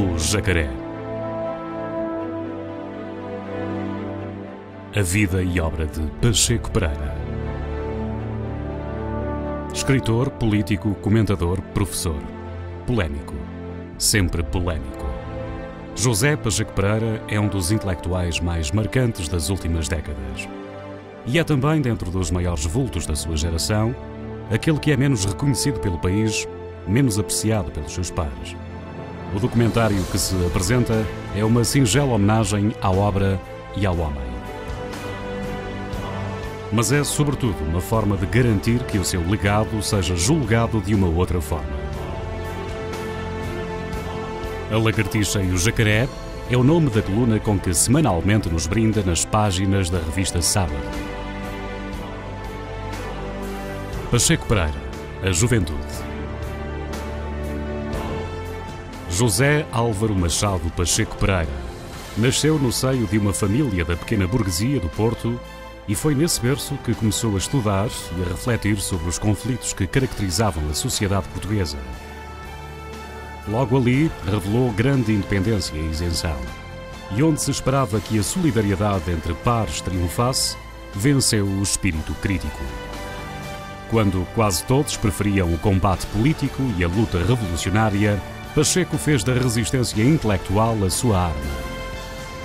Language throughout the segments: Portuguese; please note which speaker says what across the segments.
Speaker 1: O Jacaré. A vida e obra de Pacheco Pereira. Escritor, político, comentador, professor. Polémico. Sempre polémico. José Pacheco Pereira é um dos intelectuais mais marcantes das últimas décadas. E é também, dentro dos maiores vultos da sua geração, aquele que é menos reconhecido pelo país, menos apreciado pelos seus pares. O documentário que se apresenta é uma singela homenagem à obra e ao homem. Mas é, sobretudo, uma forma de garantir que o seu legado seja julgado de uma outra forma. A Lagartixa e o Jacaré é o nome da coluna com que semanalmente nos brinda nas páginas da revista Sábado. Pacheco Pereira, a juventude. José Álvaro Machado Pacheco Pereira nasceu no seio de uma família da pequena burguesia do Porto e foi nesse berço que começou a estudar e a refletir sobre os conflitos que caracterizavam a sociedade portuguesa. Logo ali, revelou grande independência e isenção. E onde se esperava que a solidariedade entre pares triunfasse, venceu o espírito crítico. Quando quase todos preferiam o combate político e a luta revolucionária, Pacheco fez da resistência intelectual a sua arma.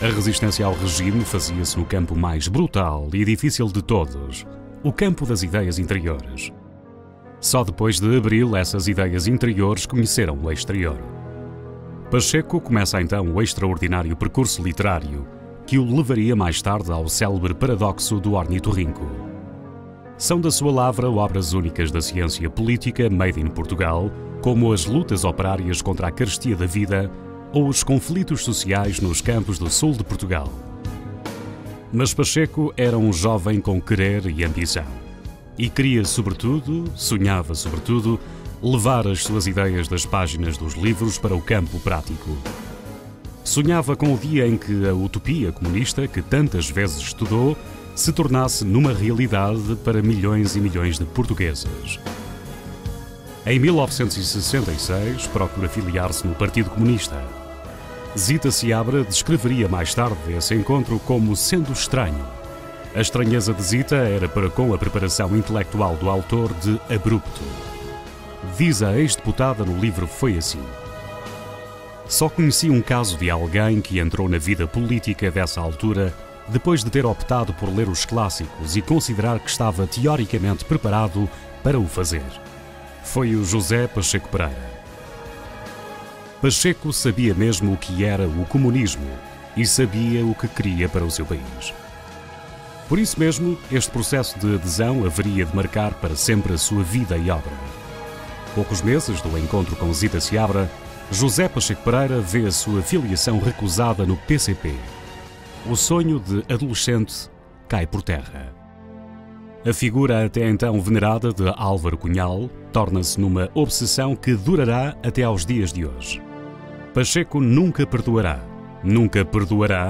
Speaker 1: A resistência ao regime fazia-se no campo mais brutal e difícil de todos, o campo das ideias interiores. Só depois de abril essas ideias interiores conheceram o exterior. Pacheco começa então o extraordinário percurso literário que o levaria mais tarde ao célebre paradoxo do ornitorrinco. São da sua lavra obras únicas da ciência política made in Portugal, como as lutas operárias contra a carestia da vida ou os conflitos sociais nos campos do sul de Portugal. Mas Pacheco era um jovem com querer e ambição. E queria, sobretudo, sonhava, sobretudo, levar as suas ideias das páginas dos livros para o campo prático. Sonhava com o dia em que a utopia comunista, que tantas vezes estudou, se tornasse numa realidade para milhões e milhões de portugueses. Em 1966, procura filiar-se no Partido Comunista. Zita Seabra descreveria mais tarde esse encontro como sendo estranho. A estranheza de Zita era para com a preparação intelectual do autor de Abrupto. Diz a ex-deputada no livro Foi Assim. Só conheci um caso de alguém que entrou na vida política dessa altura depois de ter optado por ler os clássicos e considerar que estava teoricamente preparado para o fazer. Foi o José Pacheco Pereira. Pacheco sabia mesmo o que era o comunismo e sabia o que queria para o seu país. Por isso mesmo, este processo de adesão haveria de marcar para sempre a sua vida e obra. Poucos meses do encontro com Zita Seabra, José Pacheco Pereira vê a sua filiação recusada no PCP. O sonho de adolescente cai por terra. A figura até então venerada de Álvaro Cunhal torna-se numa obsessão que durará até aos dias de hoje. Pacheco nunca perdoará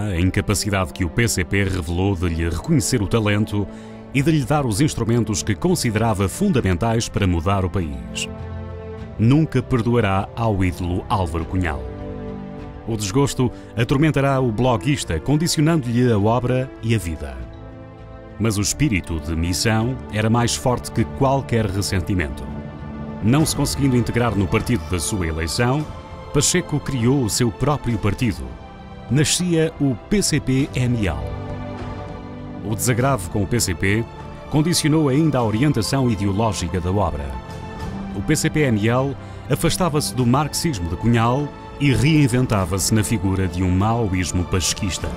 Speaker 1: a incapacidade que o PCP revelou de lhe reconhecer o talento e de lhe dar os instrumentos que considerava fundamentais para mudar o país. Nunca perdoará ao ídolo Álvaro Cunhal. O desgosto atormentará o bloguista, condicionando-lhe a obra e a vida. Mas o espírito de missão era mais forte que qualquer ressentimento. Não se conseguindo integrar no partido da sua eleição, Pacheco criou o seu próprio partido. Nascia o PCP-ML. O desagravo com o PCP condicionou ainda a orientação ideológica da obra. O PCP-ML afastava-se do marxismo de Cunhal e reinventava-se na figura de um maoísmo pachequista.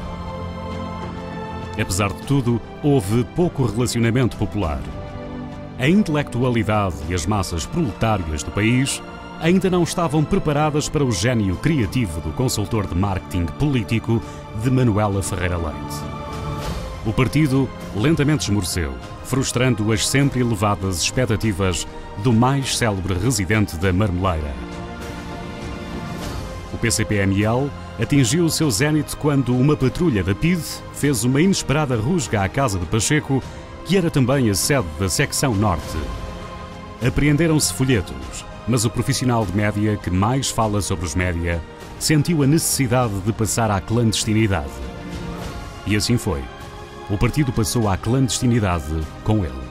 Speaker 1: Apesar de tudo, houve pouco relacionamento popular. A intelectualidade e as massas proletárias do país ainda não estavam preparadas para o gênio criativo do consultor de marketing político de Manuela Ferreira Leite. O partido lentamente esmoreceu, frustrando as sempre elevadas expectativas do mais célebre residente da Marmeleira. O PCP-ML atingiu o seu zénite quando uma patrulha da PIDE fez uma inesperada rusga à casa de Pacheco, que era também a sede da secção norte. Apreenderam-se folhetos, mas o profissional de média que mais fala sobre os média sentiu a necessidade de passar à clandestinidade. E assim foi. O partido passou à clandestinidade com ele.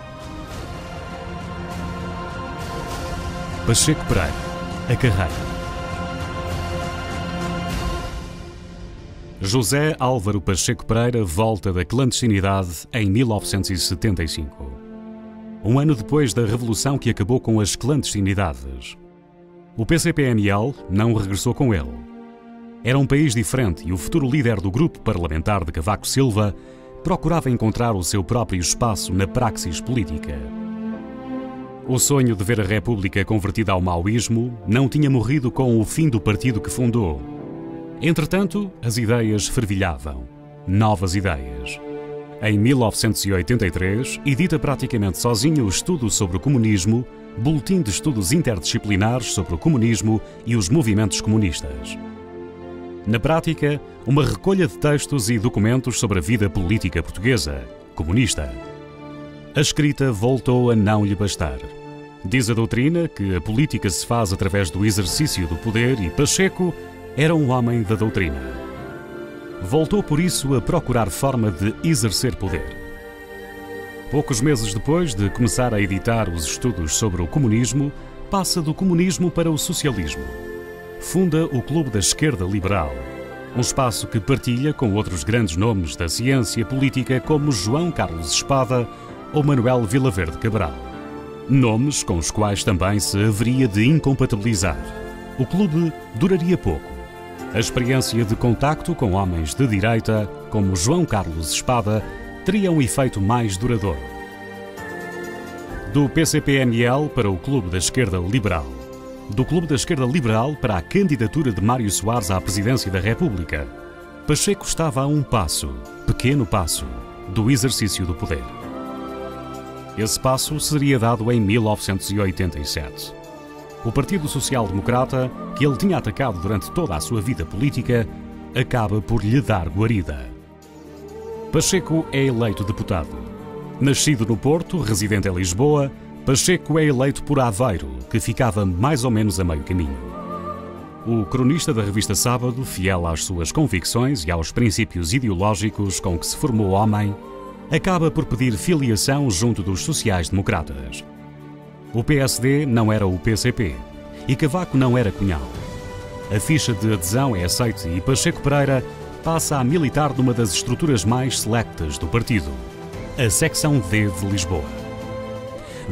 Speaker 1: Pacheco Pereira, a carreira. José Álvaro Pacheco Pereira volta da clandestinidade em 1975. Um ano depois da revolução que acabou com as clandestinidades. O PCP-ML não regressou com ele. Era um país diferente e o futuro líder do grupo parlamentar de Cavaco Silva procurava encontrar o seu próprio espaço na praxis política. O sonho de ver a República convertida ao maoísmo não tinha morrido com o fim do partido que fundou. Entretanto, as ideias fervilhavam. Novas ideias. Em 1983, edita praticamente sozinho o estudo sobre o comunismo, Boletim de Estudos Interdisciplinares sobre o Comunismo e os Movimentos Comunistas. Na prática, uma recolha de textos e documentos sobre a vida política portuguesa, comunista. A escrita voltou a não lhe bastar. Diz a doutrina que a política se faz através do exercício do poder e Pacheco era um homem da doutrina. Voltou por isso a procurar forma de exercer poder. Poucos meses depois de começar a editar os estudos sobre o comunismo, passa do comunismo para o socialismo. Funda o Clube da Esquerda Liberal, um espaço que partilha com outros grandes nomes da ciência política como João Carlos Espada ou Manuel Vilaverde Cabral. Nomes com os quais também se haveria de incompatibilizar. O clube duraria pouco. A experiência de contacto com homens de direita, como João Carlos Espada, teria um efeito mais duradouro. Do PCP-ML para o Clube da Esquerda Liberal. Do Clube da Esquerda Liberal para a candidatura de Mário Soares à presidência da República. Pacheco estava a um passo, pequeno passo, do exercício do poder. Esse passo seria dado em 1987. O Partido Social Democrata, que ele tinha atacado durante toda a sua vida política, acaba por lhe dar guarida. Pacheco é eleito deputado. Nascido no Porto, residente em Lisboa, Pacheco é eleito por Aveiro, que ficava mais ou menos a meio caminho. O cronista da revista Sábado, fiel às suas convicções e aos princípios ideológicos com que se formou homem, acaba por pedir filiação junto dos sociais-democratas. O PSD não era o PCP e Cavaco não era Cunhal. A ficha de adesão é aceite e Pacheco Pereira passa a militar numa das estruturas mais selectas do partido, a Secção D de Lisboa.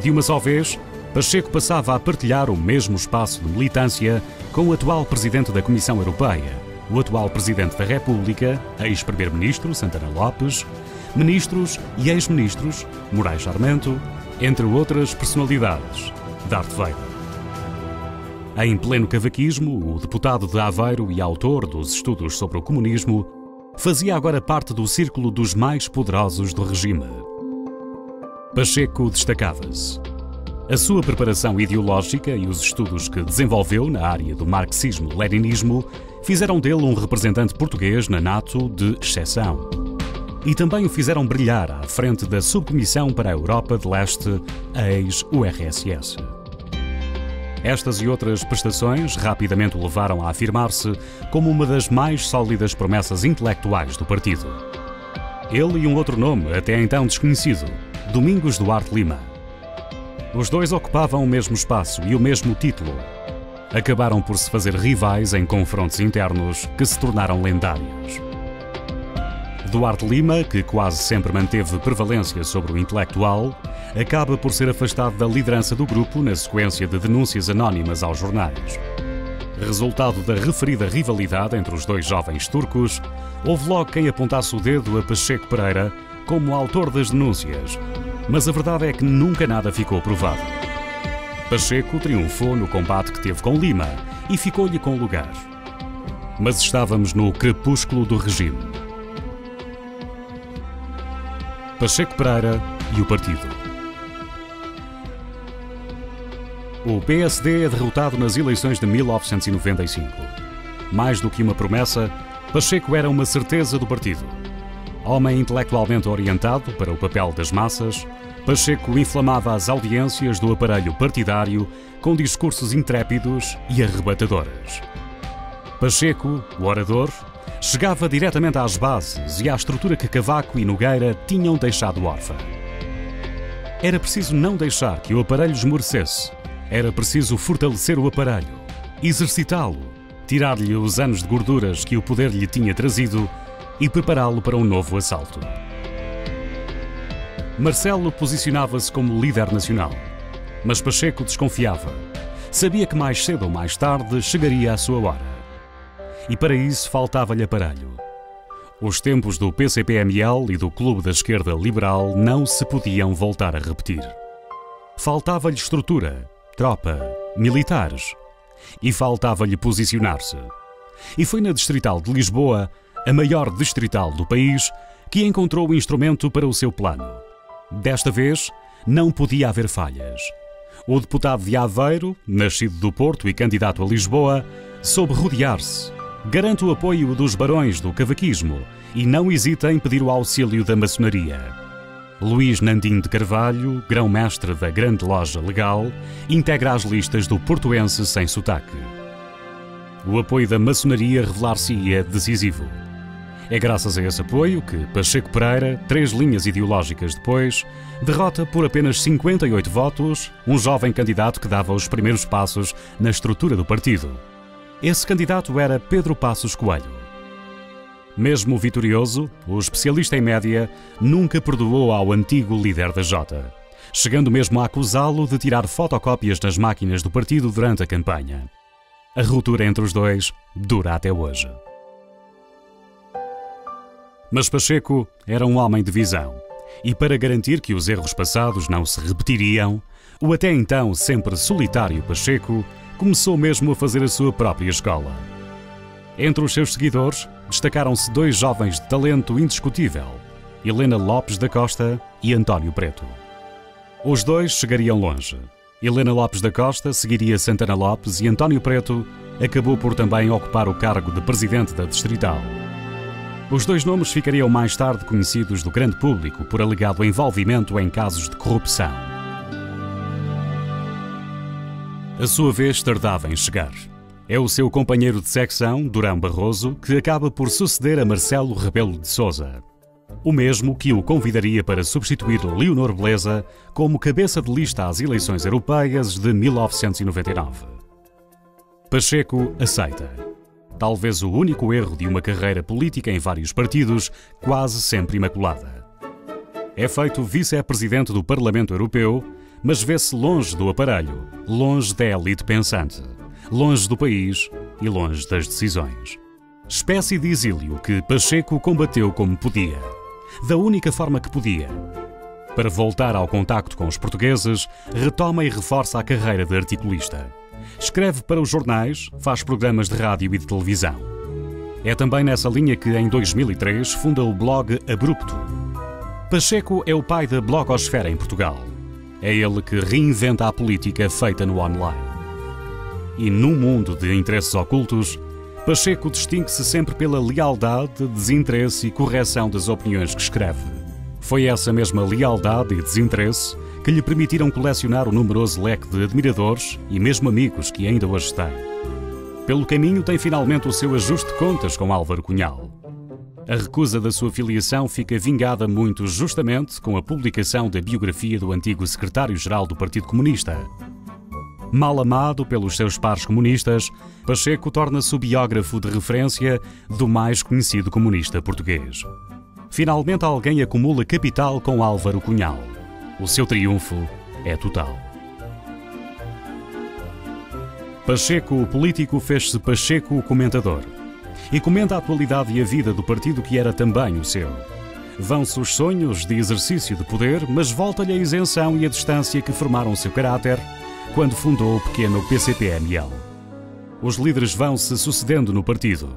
Speaker 1: De uma só vez, Pacheco passava a partilhar o mesmo espaço de militância com o atual Presidente da Comissão Europeia, o atual Presidente da República, ex-Primeiro-Ministro Santana Lopes, ministros e ex-ministros Moraes Sarmento, entre outras personalidades, Darth Vader. Em pleno cavaquismo, o deputado de Aveiro e autor dos estudos sobre o comunismo fazia agora parte do círculo dos mais poderosos do regime. Pacheco destacava-se. A sua preparação ideológica e os estudos que desenvolveu na área do marxismo-leninismo fizeram dele um representante português na NATO de exceção. E também o fizeram brilhar à frente da Subcomissão para a Europa de Leste, a ex-URSS. Estas e outras prestações rapidamente o levaram a afirmar-se como uma das mais sólidas promessas intelectuais do partido. Ele e um outro nome, até então desconhecido, Domingos Duarte Lima. Os dois ocupavam o mesmo espaço e o mesmo título. Acabaram por se fazer rivais em confrontos internos que se tornaram lendários. Duarte Lima, que quase sempre manteve prevalência sobre o intelectual, acaba por ser afastado da liderança do grupo na sequência de denúncias anónimas aos jornais. Resultado da referida rivalidade entre os dois jovens turcos, houve logo quem apontasse o dedo a Pacheco Pereira como autor das denúncias, mas a verdade é que nunca nada ficou provado. Pacheco triunfou no combate que teve com Lima e ficou-lhe com lugar. Mas estávamos no crepúsculo do regime. Pacheco Pereira e o partido. O PSD é derrotado nas eleições de 1995. Mais do que uma promessa, Pacheco era uma certeza do partido. Homem intelectualmente orientado para o papel das massas, Pacheco inflamava as audiências do aparelho partidário com discursos intrépidos e arrebatadores. Pacheco, o orador, chegava diretamente às bases e à estrutura que Cavaco e Nogueira tinham deixado órfã. Era preciso não deixar que o aparelho esmorecesse. Era preciso fortalecer o aparelho, exercitá-lo, tirar-lhe os anos de gorduras que o poder lhe tinha trazido e prepará-lo para um novo assalto. Marcelo posicionava-se como líder nacional, mas Pacheco desconfiava. Sabia que mais cedo ou mais tarde chegaria a sua hora. E para isso faltava-lhe aparelho. Os tempos do PCP-ML e do Clube da Esquerda Liberal não se podiam voltar a repetir. Faltava-lhe estrutura, tropa, militares. E faltava-lhe posicionar-se. E foi na Distrital de Lisboa, a maior distrital do país, que encontrou o instrumento para o seu plano. Desta vez, não podia haver falhas. O deputado de Aveiro, nascido do Porto e candidato a Lisboa, soube rodear-se. Garante o apoio dos barões do cavaquismo e não hesita em pedir o auxílio da maçonaria. Luís Nandinho de Carvalho, grão-mestre da Grande Loja Legal, integra as listas do portuense sem sotaque. O apoio da maçonaria revelar-se-ia decisivo. É graças a esse apoio que Pacheco Pereira, 3 linhas ideológicas depois, derrota por apenas 58 votos um jovem candidato que dava os primeiros passos na estrutura do partido. Esse candidato era Pedro Passos Coelho. Mesmo vitorioso, o especialista em média nunca perdoou ao antigo líder da Jota, chegando mesmo a acusá-lo de tirar fotocópias nas máquinas do partido durante a campanha. A ruptura entre os dois dura até hoje. Mas Pacheco era um homem de visão, e para garantir que os erros passados não se repetiriam, o até então sempre solitário Pacheco começou mesmo a fazer a sua própria escola. Entre os seus seguidores, destacaram-se 2 jovens de talento indiscutível, Helena Lopes da Costa e António Preto. Os dois chegariam longe. Helena Lopes da Costa seguiria Santana Lopes e António Preto acabou por também ocupar o cargo de presidente da Distrital. Os 2 nomes ficariam mais tarde conhecidos do grande público por alegado envolvimento em casos de corrupção. A sua vez tardava em chegar. É o seu companheiro de secção, Durão Barroso, que acaba por suceder a Marcelo Rebelo de Sousa. O mesmo que o convidaria para substituir Leonor Beleza como cabeça de lista às eleições europeias de 1999. Pacheco aceita. Talvez o único erro de uma carreira política em vários partidos, quase sempre imaculada. É feito vice-presidente do Parlamento Europeu, mas vê-se longe do aparelho, longe da elite pensante, longe do país e longe das decisões. Espécie de exílio que Pacheco combateu como podia, da única forma que podia. Para voltar ao contacto com os portugueses, retoma e reforça a carreira de articulista. Escreve para os jornais, faz programas de rádio e de televisão. É também nessa linha que, em 2003, funda o blog Abrupto. Pacheco é o pai da blogosfera em Portugal. É ele que reinventa a política feita no online. E num mundo de interesses ocultos, Pacheco distingue-se sempre pela lealdade, desinteresse e correção das opiniões que escreve. Foi essa mesma lealdade e desinteresse que lhe permitiram colecionar o numeroso leque de admiradores e mesmo amigos que ainda hoje tem. Pelo caminho tem finalmente o seu ajuste de contas com Álvaro Cunhal. A recusa da sua filiação fica vingada muito justamente com a publicação da biografia do antigo secretário-geral do Partido Comunista. Mal amado pelos seus pares comunistas, Pacheco torna-se o biógrafo de referência do mais conhecido comunista português. Finalmente alguém acumula capital com Álvaro Cunhal. O seu triunfo é total. Pacheco, o político, fez-se Pacheco, o comentador. E comenta a atualidade e a vida do partido que era também o seu. Vão-se os sonhos de exercício de poder, mas volta-lhe a isenção e a distância que formaram o seu caráter quando fundou o pequeno PCP-ML. Os líderes vão-se sucedendo no partido.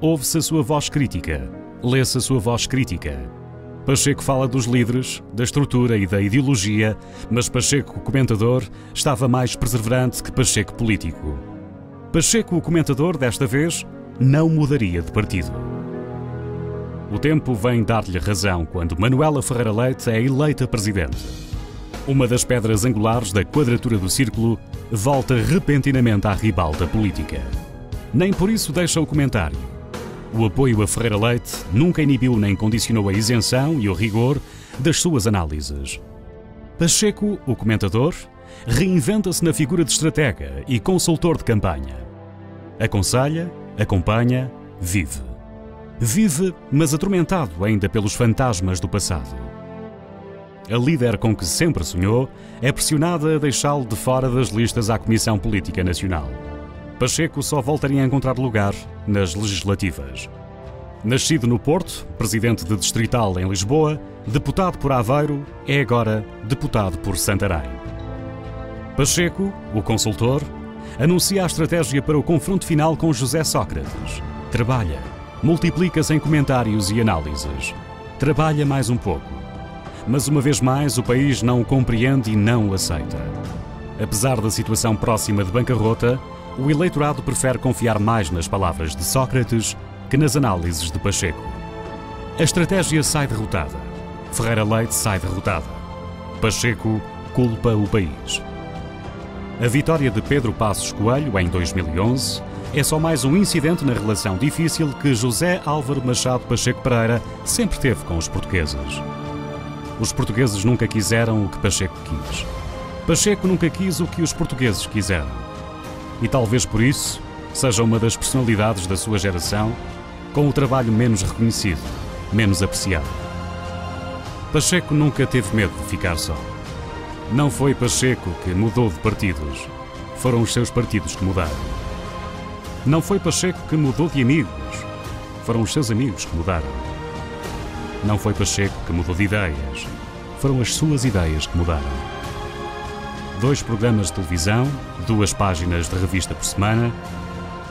Speaker 1: Ouve-se a sua voz crítica, lê-se a sua voz crítica. Pacheco fala dos líderes, da estrutura e da ideologia, mas Pacheco, comentador, estava mais perseverante que Pacheco político. Pacheco, o comentador, desta vez, não mudaria de partido. O tempo vem dar-lhe razão quando Manuela Ferreira Leite é eleita presidente. Uma das pedras angulares da quadratura do círculo volta repentinamente à ribalta política. Nem por isso deixa o comentário. O apoio a Ferreira Leite nunca inibiu nem condicionou a isenção e o rigor das suas análises. Pacheco, o comentador, reinventa-se na figura de estratega e consultor de campanha. Aconselha, acompanha, vive. Vive, mas atormentado ainda pelos fantasmas do passado. A líder com que sempre sonhou é pressionada a deixá-lo de fora das listas à Comissão Política Nacional. Pacheco só voltaria a encontrar lugar nas legislativas. Nascido no Porto, presidente de distrital em Lisboa, deputado por Aveiro, é agora deputado por Santarém. Pacheco, o consultor, anuncia a estratégia para o confronto final com José Sócrates. Trabalha, multiplica-se em comentários e análises. Trabalha mais um pouco. Mas uma vez mais o país não o compreende e não o aceita. Apesar da situação próxima de bancarrota, o eleitorado prefere confiar mais nas palavras de Sócrates que nas análises de Pacheco. A estratégia sai derrotada. Ferreira Leite sai derrotada. Pacheco culpa o país. A vitória de Pedro Passos Coelho em 2011 é só mais um incidente na relação difícil que José Álvaro Machado Pacheco Pereira sempre teve com os portugueses. Os portugueses nunca quiseram o que Pacheco quis. Pacheco nunca quis o que os portugueses quiseram. E talvez por isso seja uma das personalidades da sua geração com o trabalho menos reconhecido, menos apreciado. Pacheco nunca teve medo de ficar só. Não foi Pacheco que mudou de partidos, foram os seus partidos que mudaram. Não foi Pacheco que mudou de amigos, foram os seus amigos que mudaram. Não foi Pacheco que mudou de ideias, foram as suas ideias que mudaram. 2 programas de televisão, 2 páginas de revista por semana,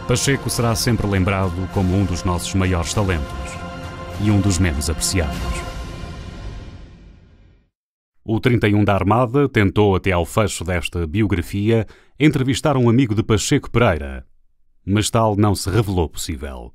Speaker 1: Pacheco será sempre lembrado como um dos nossos maiores talentos e um dos menos apreciados. O 31 da Armada tentou, até ao fecho desta biografia, entrevistar um amigo de Pacheco Pereira, mas tal não se revelou possível.